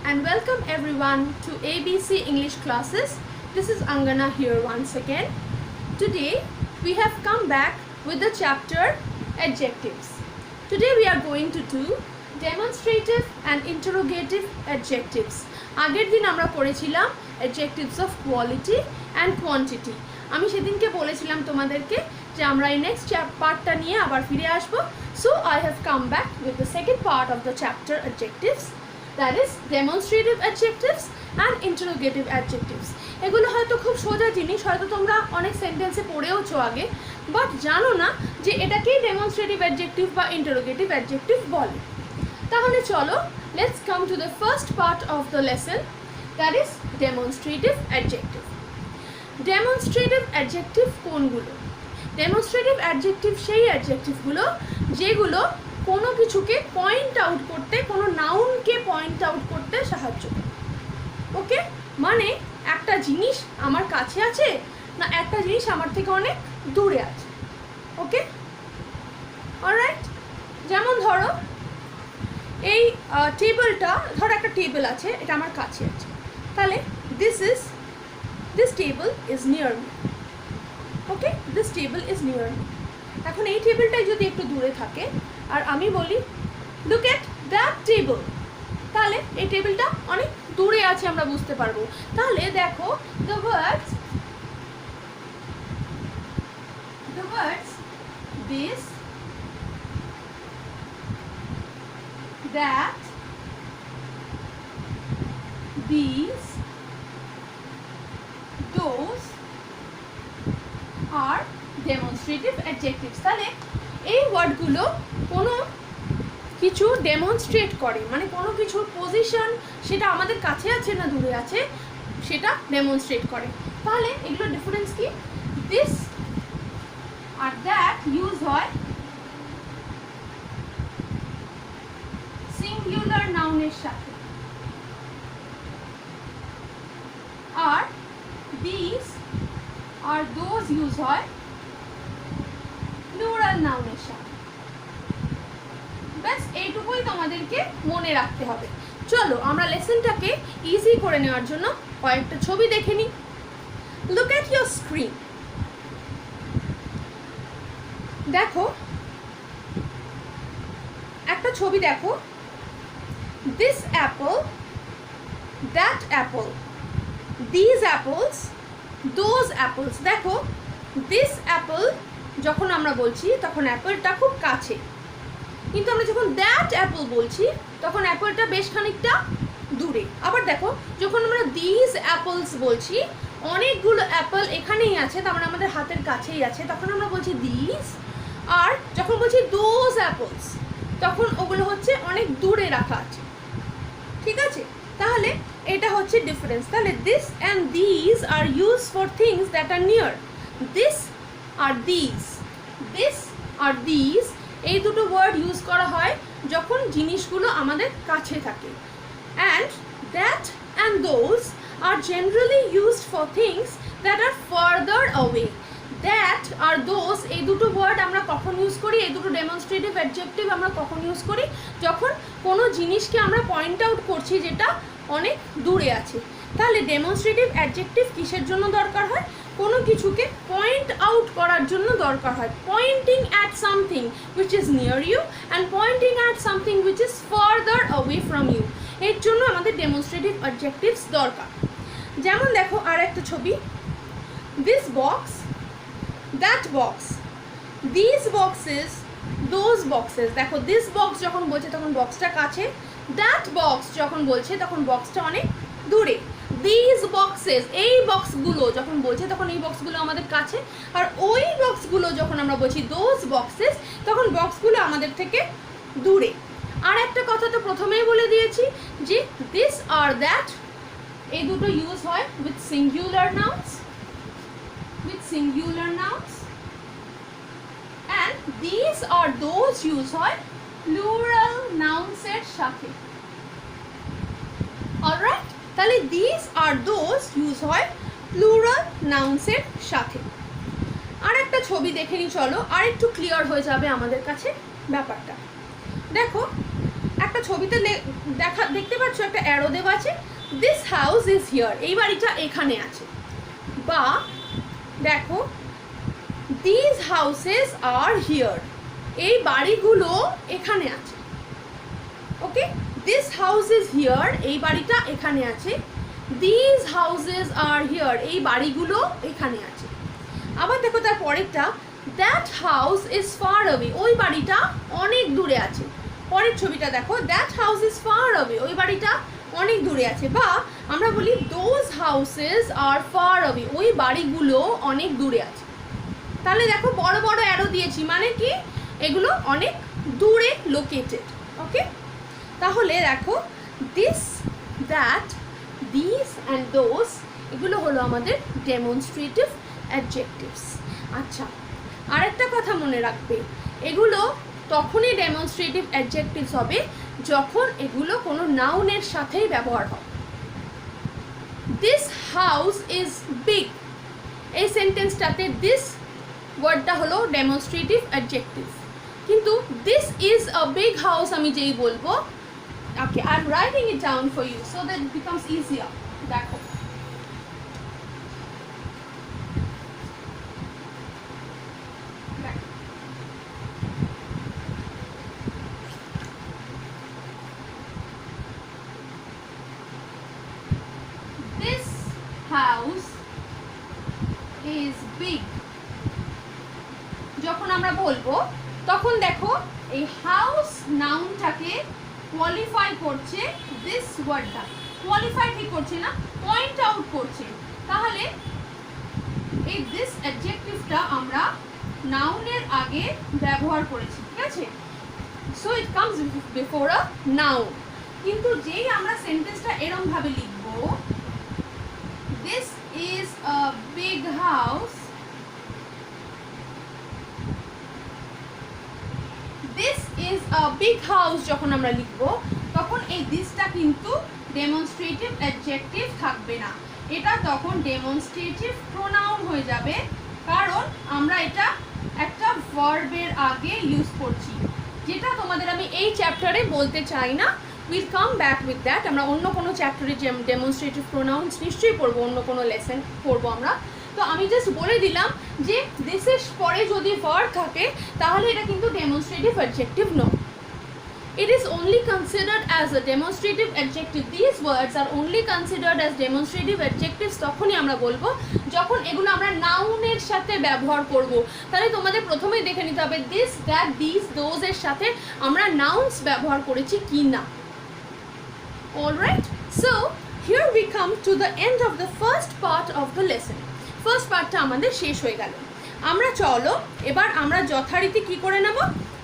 and welcome everyone to ABC English classes. This is Angana here once again. Today we have come back with the chapter adjectives. Today we are going to do demonstrative and interrogative adjectives. আগের দিন আমরা পড়েছিলাম adjectives of quality and quantity. আমি সেদিনকে বলেছিলাম তোমাদেরকে যে আমরা এই নেক্সট পার্টটা নিয়ে আবার ফিরে আসব. So I have come back with the second part of the chapter adjectives, that is demonstrative adjectives and interrogative adjectives. এগুলো হয়তো খুব সোজা জিনিস, হয়তো তোমরা অনেক সেন্টেন্সে পড়েওছো আগে, বাট জানো না যে এটাকেই ডেমনস্ট্রেটিভ অ্যাডজেক্টিভ বা ইন্টারোগেটিভ অ্যাডজেক্টিভ বলে. তাহলে চলো, let's come to the first part of the lesson, that is demonstrative adjective. Demonstrative adjective কোনগুলো? ডেমনস্ট্রেটিভ অ্যাডজেক্টিভ সেই অ্যাডজেক্টিভগুলো যেগুলো কোনো কিছুকে পয়েন্ট আউট করতে, কোনো নাউনকে পয়েন্ট আউট করতে সাহায্য করে. ওকে, মানে একটা জিনিস আমার কাছে আছে না একটা জিনিস আমার থেকে অনেক দূরে আছে. ওকে, অলরাইট. যেমন ধরো এই টেবিলটা, ধরো একটা টেবিল আছে, এটা আমার কাছে আছে, তাহলে this table is near me. Okay, this table is near me. এখন এই টেবিলটাই যদি একটু দূরে থাকে আর আমি বলি look at that table, তাহলে এই টেবিলটা অনেক দূরে আছে আমরা বুঝতে পারবো. তাহলে দেখো the words this, that, these, those are demonstrative adjectives. তাহলে এই ওয়ার্ডগুলো কোনো কিছু ডেমনস্ট্রেট করে, মানে কোনো কিছুর পজিশন সেটা আমাদের কাছে আছে না দূরে আছে সেটা ডেমনস্ট্রেট করে. তাহলে এগুলো ডিফারেন্স কি? দিস আর দ্যাট ইউজ হয় সিঙ্গুলার নাউনের সাথে, আর দিস আর দোজ ইউজ হয় প্লুরাল নাউনের সাথে. ব্যাস এইটুকুই তোমাদেরকে মনে রাখতে হবে. চলো আমরা লেসনটাকে ইজি করে নেওয়ার জন্য কয়েকটা ছবি দেখে নিই. Look at your screen. দেখো একটা ছবি দেখো. This Apple, that Apple, this apples, those apples. দেখো দিস অ্যাপল যখন আমরা বলছি তখন অ্যাপলটা খুব কাছে, কিন্তু আমরা যখন দ্যাট অ্যাপল বলছি তখন অ্যাপলটা বেশ খানিকটা দূরে. আবার দেখো যখন আমরা দিস অ্যাপলস বলছি অনেকগুলো অ্যাপল এখানেই আছে, তার মানে আমাদের হাতের কাছেই আছে, তখন আমরা বলছি দিস. আর যখন বলছি দোজ অ্যাপলস তখন ওগুলো হচ্ছে অনেক দূরে রাখা আছে. ঠিক আছে, তাহলে এটা হচ্ছে ডিফারেন্স. তাহলে this and this are use for things that are near. This আর দিস, দিস আর দিস এই দুটো ওয়ার্ড ইউজ করা হয় যখন জিনিসগুলো আমাদের কাছে থাকে. And that and those are generally used for things that are farther away. That আর দোজ এই দুটো ওয়ার্ড আমরা কখন ইউজ করি, এই দুটো ডেমনস্ট্রেটিভ অ্যাডজেক্টিভ আমরা কখন ইউজ করি? যখন কোনো জিনিসকে আমরা পয়েন্ট আউট করছি যেটা অনেক দূরে আছে. তাহলে ডেমনস্ট্রেটিভ অ্যাডজেক্টিভ কিসের জন্য দরকার হয়? কোনো কিছুকে পয়েন্ট আউট করার জন্য দরকার হয়. Pointing at something which is near you and pointing at something which is farther away from you. এর জন্য আমাদের ডেমনস্ট্রেটিভ অ্যাডজেক্টিভস দরকার. যেমন দেখো আর একটা ছবি. This box, that box, this boxes, those boxes. দেখো দিস বক্স যখন বলছে তখন বক্সটা কাছে, দ্যাট বক্স যখন বলছে তখন বক্সটা অনেক দূরে. দিস বক্সেস এই বক্সগুলো যখন বলছে তখন এই বক্সগুলো আমাদের কাছে, আর ওই বক্সগুলো যখন আমরা বলছি দোজ বক্সেস তখন বক্সগুলো আমাদের থেকে দূরে. আর একটা কথা তো প্রথমেই বলে দিয়েছি যে দিস আর দ্যাট এই দুটো ইউজ হয় with singular nouns, and these or those use হয় plural nouns এর সাথে. অলরাইট, তাহলে these or those use হয় plural nouns এর সাথে. আর একটা ছবি দেখে নি চলো, আর একটু ক্লিয়ার হয়ে যাবে আমাদের কাছে ব্যাপারটা. দেখো একটা একটা ছবিতে দেখতে পাচ্ছ একটা অ্যারো দেওয়া আছে, দিস হাউস ইজ হিয়ার, এই বাড়িটা এখানে আছে। বা দেখো দিস হাউসেস আর হিয়ার, এই বাড়িগুলো এখানে আছে। ওকে, দিস হাউস ইজ হিয়ার, এই বাড়িটা এখানে আছে। দিস হাউসেস আর হিয়ার, এই বাড়িগুলো এখানে আছে। আবার দেখো তার পরেরটা, that house is far away, ওই বাড়িটা অনেক দূরে আছে। পরের ছবিটা দেখো, that house is far away, ওই বাড়িটা অনেক দূরে আছে। বা আমরা বলি those houses are far away, ওই বাড়িগুলো অনেক দূরে আছে। তাহলে দেখো বড় বড় অ্যারো দিয়েছি, মানে কি এগুলো অনেক দূরে লোকেটেড। ওকে, তাহলে দেখো this, that, this and those, এগুলো হলো আমাদের ডেমনস্ট্রেটিভ অ্যাডজেক্টিভস। আচ্ছা, আরেকটা কথা মনে রাখবে, এগুলো তখনই ডেমনস্ট্রেটিভ অ্যাডজেক্টিভস হবে যখন এগুলো কোনো নাউনের সাথেই ব্যবহার হয়। দিস হাউস ইজ বিগ, এই সেন্টেন্সটাতে দিস ওয়ার্ডটা হলো ডেমনস্ট্রেটিভ অ্যাডজেক্টিভ। কিন্তু this is a big house আমি যেই বলবো, okay I am writing it down for you so that it becomes easier. দেখো this house is big, যখন আমরা বলবো তখন দেখো এই হাউস নাউনটাকে কোয়ালিফাই করছে দিস ওয়ার্ডটা, কোয়ালিফাই ঠিক করছে না, পয়েন্ট আউট করছে। তাহলে এই দিস অ্যাডজেক্টিভটা আমরা নাউনের আগে ব্যবহার করেছি, ঠিক আছে? So it comes before a noun. কিন্তু যেই আমরা সেন্টেন্সটা এরকম ভাবে লিখবো, this is a big house, this is a big house যখন আমরা লিখবো, তখন এই দিসটা কিন্তু ডেমনস্ট্রেটিভ অ্যাডজেক্টিভ থাকবে না, এটা তখন ডেমনস্ট্রেটিভ প্রোনাউন হয়ে যাবে, কারণ আমরা এটা একটা ভার্বের আগে ইউজ করছি, যেটা তোমাদের আমি এই চ্যাপ্টারে বলতে চাই না। Will come back with that, আমরা অন্য কোনো চ্যাপ্টারে ডেমনস্ট্রেটিভ প্রোনাউন্স নিশ্চয়ই পড়বো, অন্য কোনো লেসন পড়বো আমরা। তো আমি জাস্ট বলে দিলাম যে দিসের পরে যদি ভার্ব থাকে তাহলে এটা কিন্তু ডেমনস্ট্রেটিভ অ্যাডজেক্টিভ নয়। It is only considered as a demonstrative adjective. These words are only considered as demonstrative adjectives তখনই আমরা বলবো যখন এগুলো আমরা নাউনের সাথে ব্যবহার করব। তাহলে তোমাদের প্রথমেই দেখে নিতে হবে দিস, দ্যাট, দিস, দোজ এর সাথে আমরা নাউন্স ব্যবহার করেছি কি না। Alright, so here we come to the end of the first part of the lesson. First পার্টটা আমাদের শেষ হয়ে গেল। আমরা চলো এবার আমরা যথারীতি কি করে নেব,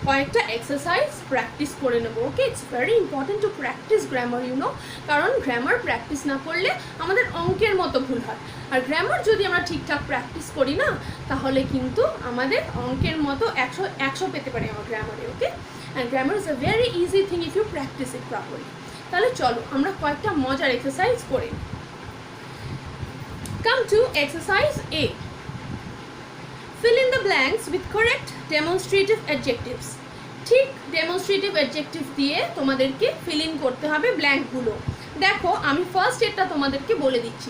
কয়েকটা এক্সারসাইজ প্র্যাকটিস করে নেব। Okay, it's very important to practice grammar, you know, কারণ গ্রামার প্র্যাকটিস না করলে আমাদের অঙ্কের মতো ভুল হয়। আর গ্রামার যদি আমরা ঠিকঠাক প্র্যাকটিস করি না, তাহলে কিন্তু আমাদের অঙ্কের মতো 100 পেতে পারি আমার গ্রামারে। Okay, and grammar is a very easy thing if you practice it properly. তাহলে চলো আমরা কয়েকটা মজার এক্সারসাইজ করি। Come to exercise A. Fill in the blanks with correct demonstrative adjectives. ঠিক ডেমনস্ট্রেটিভ অ্যাডজেক্টিভ দিয়ে তোমাদেরকে ফিল ইন করতে হবে ব্ল্যাঙ্কগুলো। দেখো আমি ফার্স্ট এটা তোমাদেরকে বলে দিচ্ছি,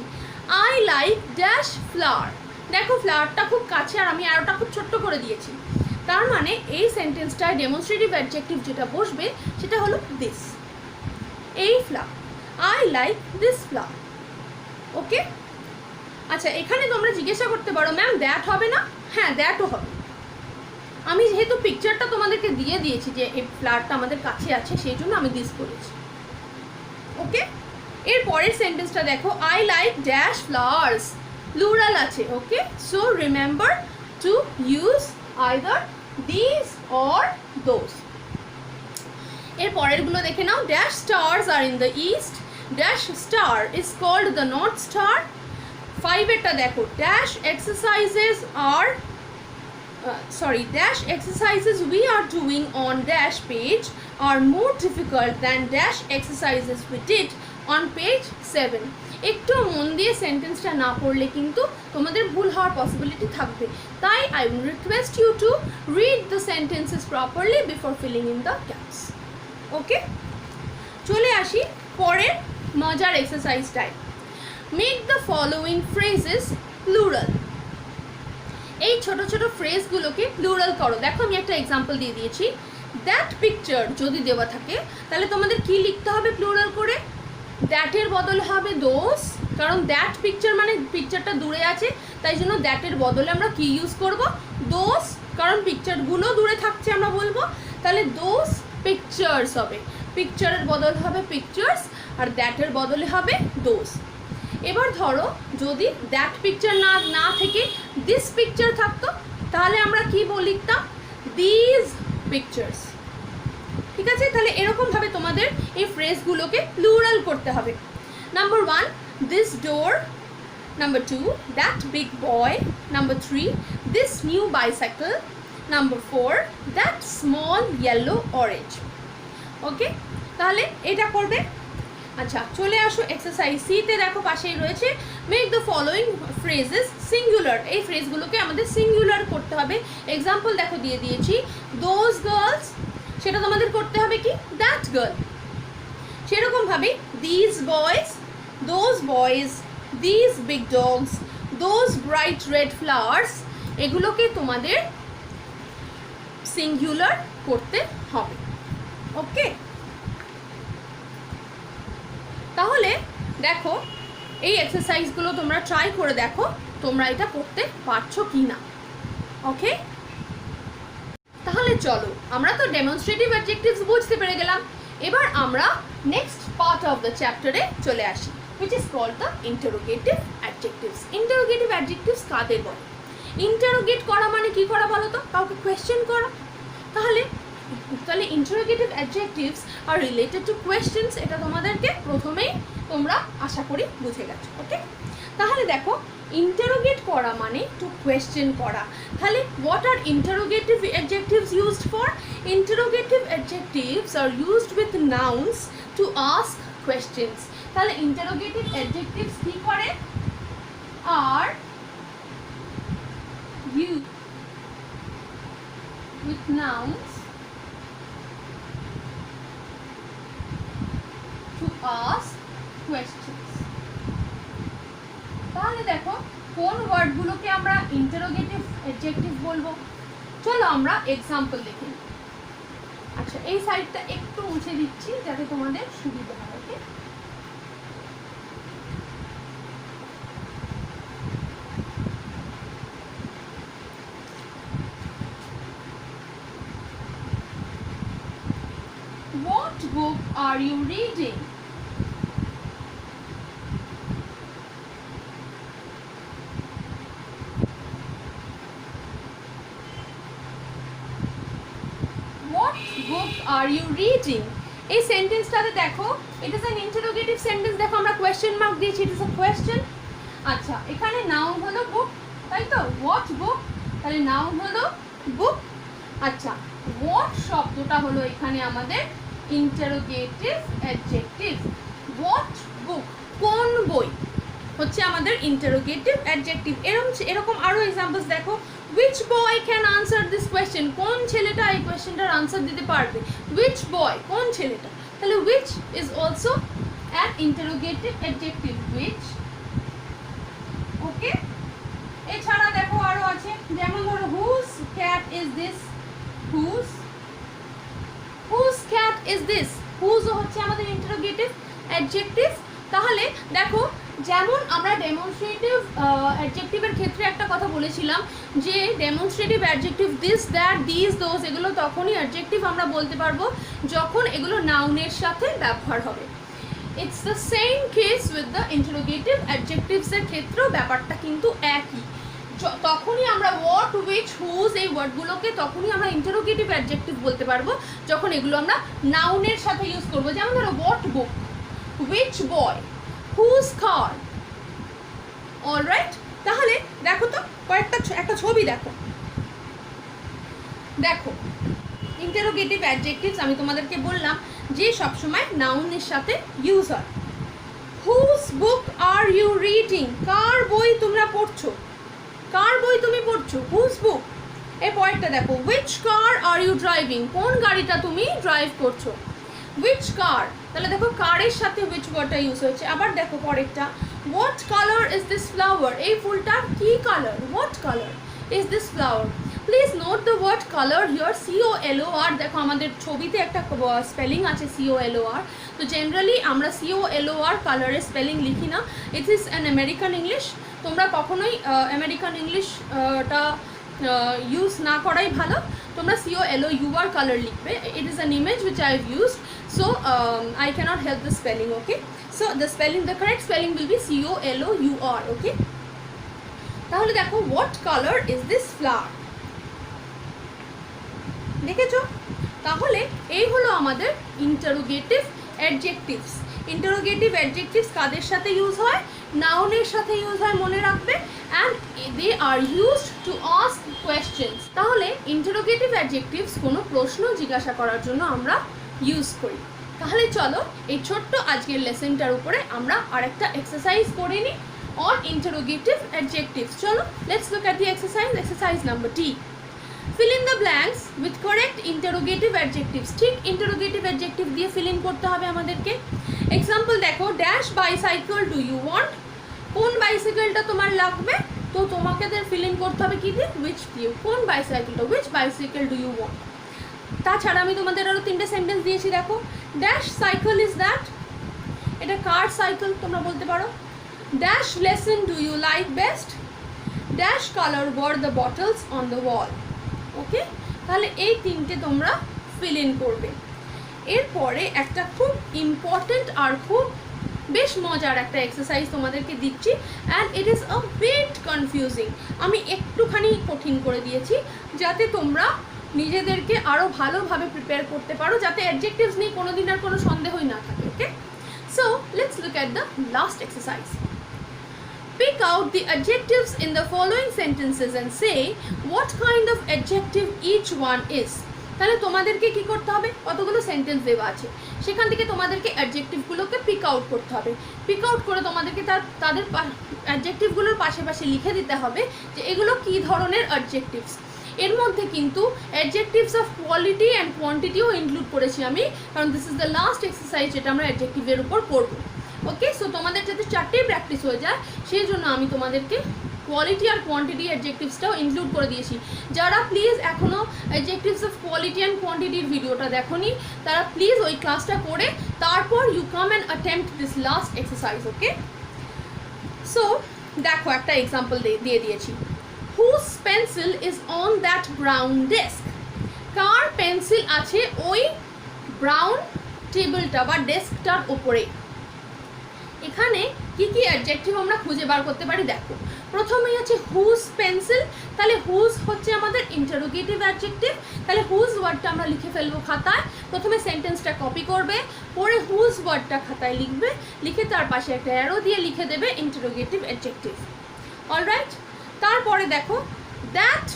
আই লাইক ড্যাশ ফ্লাওয়ার। দেখো ফ্লাওয়ারটা খুব কাছে আর আমি আরোটা খুব ছোট্ট করে দিয়েছি, তার মানে এই সেন্টেন্সটায় ডেমনস্ট্রেটিভ অ্যাডজেক্টিভ যেটা বসবে সেটা হলো দিস, এই flower, I like this flower. Okay, আচ্ছা এখানে তোমরা জিজ্ঞাসা করতে পারো ম্যাম দ্যাট হবে না? হ্যাঁ দ্যাটও হবে। আমি যেহেতু পিকচারটা তোমাদেরকে দিয়ে দিয়েছি যে এই ফ্লাওয়ারটা আমাদের কাছে আছে, সেই জন্য আমি দিস করেছি। ওকে, এর পরের সেন্টেন্সটা দেখো, I like dash flowers, plural আছে। Okay, so remember to use either this or those. এর পরেরগুলো দেখে নাও, dash stars are in the east, dash star is called the north star. 5 এরটা দেখো, dash exercises are dash exercises we are doing on dash page are more difficult than dash exercises we did on page 7. একটু মন দিয়ে সেন্টেন্সটা না পড়লে কিন্তু তোমাদের ভুল হওয়ার পসিবিলিটি থাকবে, তাই I will request you to read the sentences properly before filling in the gaps. Okay, চলে আসি পরের মজার এক্সারসাইজটায়। Make the following phrases plural. এই ছোট ছোট ফ্রেজগুলোকে প্লুরাল করো। দেখো আমি একটা এক্সাম্পল দিয়ে দিয়েছি। দ্যাট পিকচার যদি দেওয়া থাকে তাহলে তোমাদের কি লিখতে হবে প্লুরাল করে? দ্যাটের বদলে হবে দোজ, কারণ দ্যাট পিকচার মানে পিকচারটা দূরে আছে, তাই জন্য দ্যাটের বদলে আমরা কি ইউজ করব? দোজ, কারণ পিকচারগুলো দূরে থাকছে আমরা বলবো, তাহলে দোজ পিকচার্স হবে। পিকচারের বদল হবে পিকচার্স আর দ্যাটের বদলে হবে দোজ। এবার ধরো যদি দ্যাট পিকচার না থেকে দিস পিকচার থাকতো তাহলে আমরা কি লিখতাম? These pictures. ঠিক আছে, তাহলে এরকমভাবে তোমাদের এই ফ্রেজগুলোকে প্লুরাল করতে হবে। Number 1, this door. Number 2, that big boy. Number 3, this new bicycle. Number 4, that small yellow orange. Okay, তাহলে এটা করবে। আচ্ছা, চলে আসো এক্সারসাইজ সিতে। দেখো পাশেই রয়েছে make the following phrases singular. এই ফ্রেজগুলোকে আমাদের সিঙ্গুলার করতে হবে। এক্সাম্পল দেখো দিয়ে দিয়েছি, দোজ গার্লস, সেটা তোমাদের করতে হবে কি? That girl. সেরকমভাবে these boys, those boys, these big dogs, those bright red flowers, এগুলোকে তোমাদের সিঙ্গুলার করতে হবে। ওকে, তাহলে দেখো এই এক্সারসাইজগুলো তোমরা ট্রাই করে দেখো তোমরা এটা করতে পারছো কি না। ওকে, তাহলে চলো, আমরা তো ডেমনস্ট্রেটিভ অ্যাডজেক্টিভস বুঝতে পেরে গেলাম। এবার আমরা নেক্সট পার্ট অফ দ্য চ্যাপ্টারে চলে আসি, which is called the interrogative adjectives. Interrogative adjectives কাদের বলে? ইন্টারোগেট করা মানে কি করা বলো তো? কাউকে কোয়েশ্চেন করা। তাহলে interrogative adjectives are related to questions, এটা তোমাদেরকে প্রথমেই তোমরা আশা করি বুঝে গেছো। ওকে, তাহলে দেখো ইন্টারোগেট করা মানে টু কোয়েশ্চেন করা। তাহলে what are interrogative adjectives used for? Interrogative adjectives are used with nouns to ask questions. তাহলে ইন্টারোগেটিভ অ্যাডজেক্টিভস কি করে? আর used with nouns to ask questions. তাহলে দেখো কোন ওয়ার্ডগুলোকে আমরা ইন্টারোগেটিভ অ্যাডজেক্টিভ বলবো। চলো আমরা এক্সাম্পল দেখি। আচ্ছা, এই সাইডটা একটু মুছে দিচ্ছি যাতে তোমাদের সুবিধা হয়। ওকে, what book are you reading? What book are you reading? এই সেন্টেন্সটাতে দেখো it is an interrogative sentence. দেখো আমরা কোয়েশ্চেন মার্ক দিয়েছি, ইট ইজ আ কোয়েশ্চেন। আচ্ছা, এখানে নাউন হলো বুক, তাই তো? হোয়াট বুক, তাহলে নাউন হলো বুক। আচ্ছা, হোয়াট শব্দটা হলো এখানে আমাদের ইন্টারোগেটিভ অ্যাডজেক্টিভ। হোয়াট বুক, কোন বই, হচ্ছে আমাদের ইন্টারোগেটিভ অ্যাডজেক্টিভ। এরকম আরো এক্সাম্পলস দেখো। which boy can answer this question? কোন ছেলেটা এই কোয়েশ্চেনটার আনসার দিতে পারবে? which boy, কোন ছেলেটা। তাহলে which is also an interrogative adjective, which। ওকে, এছাড়া দেখো আরো আছে, যেমন ধরো whose cat is this? whose cat is this? whose হচ্ছে আমাদের ইন্টারোগেটিভ অ্যাডজেক্টিভ। তাহলে দেখো যেমন আমরা ডেমনস্ট্রেটিভ অ্যাডজেক্টিভের ক্ষেত্রে একটা কথা বলেছিলাম যে demonstrative adjective this, that, this, those, এগুলো তখনই অ্যাডজেক্টিভ আমরা বলতে পারবো যখন এগুলো নাউনের সাথে ব্যবহার হবে। It's the same case with the interrogative অ্যাডজেক্টিভসের ক্ষেত্রেও ব্যাপারটা কিন্তু একই। তখনই আমরা হোয়াট, হুইচ, হুজ এই ওয়ার্ডগুলোকে তখনই আমরা ইন্টারোগেটিভ অ্যাডজেক্টিভ বলতে পারবো যখন এগুলো আমরা নাউনের সাথে ইউজ করবো। যেমন ধরো what book, which boy, whose car. Alright, তাহলে দেখো তো একটা ছবি দেখো। দেখো ইন্টারোগেটিভ অ্যাডজেক্টিভস আমি তোমাদেরকে বললাম যে সবসময় নাউনের সাথে ইউজ হয়। Whose book are you reading, কার বই তোমরা পড়ছো, কার বই তুমি পড়ছো, হুজ বুক। এই পয়েন্টটা দেখো, which car are you driving, কোন গাড়িটা তুমি ড্রাইভ করছো। which car, তাহলে দেখো কারের সাথে which ওয়ার্ডটা ইউজ হয়েছে। আবার দেখো পরেরটা, what color is this flower, এই ফুলটার কি colour, what color is this flower। Please note the word colour here, COLOR, দেখো আমাদের ছবিতে একটা স্পেলিং আছে COLOR, তো জেনারেলি আমরা COLOR কালারের স্পেলিং লিখি না, it is an American English. তোমরা কখনোই আমেরিকান ইংলিশটা ইউজ না করাই ভালো, তোমরা COLOUR কালার লিখবে, it is an image which I have used, so I cannot help the spelling, okay, so the correct spelling will be COLOUR, okay। তাহলে দেখো what color is this flower, দেখেছো? তাহলে এই হলো আমাদের ইন্টারোগেটিভ অ্যাডজেক্টিভস। ইন্টারোগেটিভ অ্যাডজেক্টিভস কাদের সাথে use হয়, নাউনের সাথে ইউজ হয়, মনে রাখবে, and they are used to ask questions. তাহলে ইন্টারোগেটিভ অ্যাডজেক্টিভস কোনো প্রশ্ন জিজ্ঞাসা করার জন্য আমরা ইউজ করি। তাহলে চলো এই ছোট্ট আজকের লেসনটার উপরে আমরা আরেকটা এক্সারসাইজ করে নিই অন ইন্টারোগেটিভ অ্যাডজেক্টিভস। চলো let's look at the exercise number D। fill in the blanks with correct interrogative adjectives, ঠিক ইন্টারোগেটিভ অ্যাডজেক্টিভ দিয়ে ফিল ইন করতে হবে আমাদেরকে। এক্সাম্পল দেখো, dash bicycle do you want, কোন বাইসাইকেলটা তোমার লাগবে, তো তোমাকে ফিল ইন করতে হবে কি দিয়ে, উইচ দিয়ে, কোন বাইসাইকেলটা, which bicycle do you want. তাছাড়া আমি তোমাদের আরও 3টে সেন্টেন্স দিয়েছি, দেখো, ড্যাশ সাইকেল ইজ দ্যাট, এটা কার সাইকেল তোমরা বলতে পারো, dash lesson do you like best, dash colour were the bottles on the wall, okay. তাহলে এই 3টে তোমরা ফিল ইন করবে। এরপরে একটা খুব ইম্পর্টেন্ট আর খুব বেশ মজার একটা এক্সারসাইজ তোমাদেরকে দিচ্ছি, and it is a bit confusing, আমি একটুখানি কঠিন করে দিয়েছি যাতে তোমরা নিজেদেরকে আরও ভালোভাবে প্রিপেয়ার করতে পারো, যাতে অ্যাডজেক্টিভস নিয়ে কোনো দিন আর কোনো সন্দেহই না থাকে, okay. So let's look at the last exercise. Pick out the adjectives in the following sentences and say what kind of adjective each one is. তাহলে তোমাদেরকে কি করতে হবে, কতগুলো সেন্টেন্স দেওয়া আছে, সেখান থেকে তোমাদেরকে অ্যাডজেক্টিভগুলোকে পিক আউট করতে হবে। পিক আউট করে তোমাদেরকে তাদের অ্যাডজেক্টিভগুলোর পাশে পাশে লিখে দিতে হবে যে এগুলো কী ধরনের অ্যাডজেক্টিভস। এর মধ্যে কিন্তু অ্যাডজেক্টিভস অফ কোয়ালিটি অ্যান্ড কোয়ান্টিটিও ইনক্লুড করেছি আমি, কারণ this is the last exercise যেটা আমরা অ্যাডজেক্টিভের উপর করবো, ওকে। সো তোমাদের যাতে 4টেই প্র্যাকটিস হয়ে যায় সেই জন্য আমি তোমাদেরকে কোয়ালিটি আর কোয়ান্টিটি অ্যাডজেক্টিভসটাও ইনক্লুড করে দিয়েছি। যারা প্লিজ এখনও অ্যাডজেক্টিভস অফ কোয়ালিটি অ্যান্ড কোয়ান্টিটির ভিডিওটা দেখোনি, তারা প্লিজ ওই ক্লাসটা করে তারপর you come and attempt this last exercise, okay. So দেখো একটা এক্সাম্পল দিয়ে দিয়েছি, whose pencil is on that brown desk, কার পেন্সিল আছে ওই ব্রাউন টেবিলটা বা ডেস্কটার ওপরে। এখানে কি কি অ্যাডজেক্টিভ আমরা খুঁজে বার করতে পারি, দেখো, প্রথমেই আছে হুজ পেন্সিল, তাহলে হুজ হচ্ছে আমাদের ইন্টারোগেটিভ অ্যাডজেক্টিভ, তাহলে হুজ ওয়ার্ডটা আমরা লিখে ফেলবো খাতায়, প্রথমে সেন্টেন্সটা কপি করবে, পরে হুজ ওয়ার্ডটা খাতায় লিখবে, লিখে তার পাশে একটা অ্যারো দিয়ে লিখে দেবে ইন্টারোগেটিভ অ্যাডজেক্টিভ, অলরাইট। তারপরে দেখো দ্যাট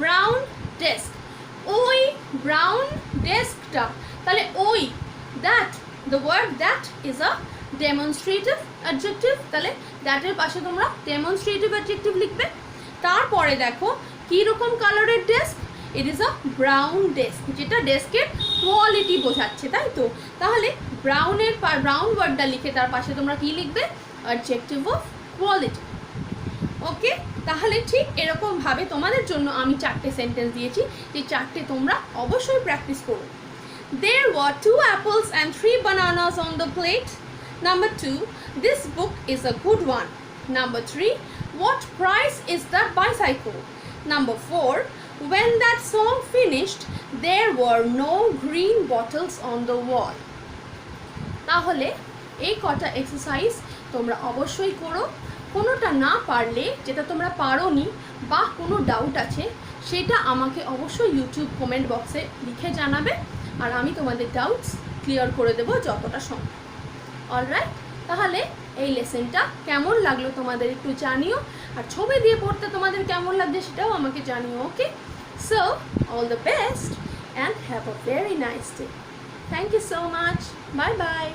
ব্রাউন ডেস্ক, ওই ব্রাউন ডেস্কটা, তাহলে ওই that, the word that is a demonstrative adjective, তাহলে দ্যাটের পাশে তোমরা ডেমনস্ট্রেটিভ অ্যাডজেক্টিভ লিখবে। তারপরে দেখো কী রকম কালারের desk, it is a brown desk, যেটা ডেস্কের কোয়ালিটি বোঝাচ্ছে, তাই তো। তাহলে ব্রাউন ওয়ার্ডটা লিখে তার পাশে তোমরা কি লিখবে, অ্যাডজেক্টিভ অফ কোয়ালিটি, ওকে। তাহলে ঠিক এরকমভাবে তোমাদের জন্য আমি 4টে সেন্টেন্স দিয়েছি, যে 4টে তোমরা অবশ্যই প্র্যাকটিস করো। There were 2 apples and 3 bananas on the plate. Number 2, this book is a good one. Number 3, what price is that bicycle? Number 4, when that song finished, there were no green bottles on the wall. তাহলে এই কটা exercise তোমরা অবশ্যই করো। কোনোটা না পারলে, যেটা তোমরা পারোনি বা কোনো ডাউট আছে, সেটা আমাকে অবশ্যই ইউটিউব কমেন্ট বক্সে লিখে জানাবে, আর আমি তোমাদের ডাউটস ক্লিয়ার করে দেবো যতটা সম্ভব, অলরাইট। তাহলে এই লেসনটা কেমন লাগলো তোমাদের একটু জানিও, আর ছবি দিয়ে পড়তে তোমাদের কেমন লাগছে সেটাও আমাকে জানিও, okay. So all the best and have a very nice day. Thank you so much, bye by.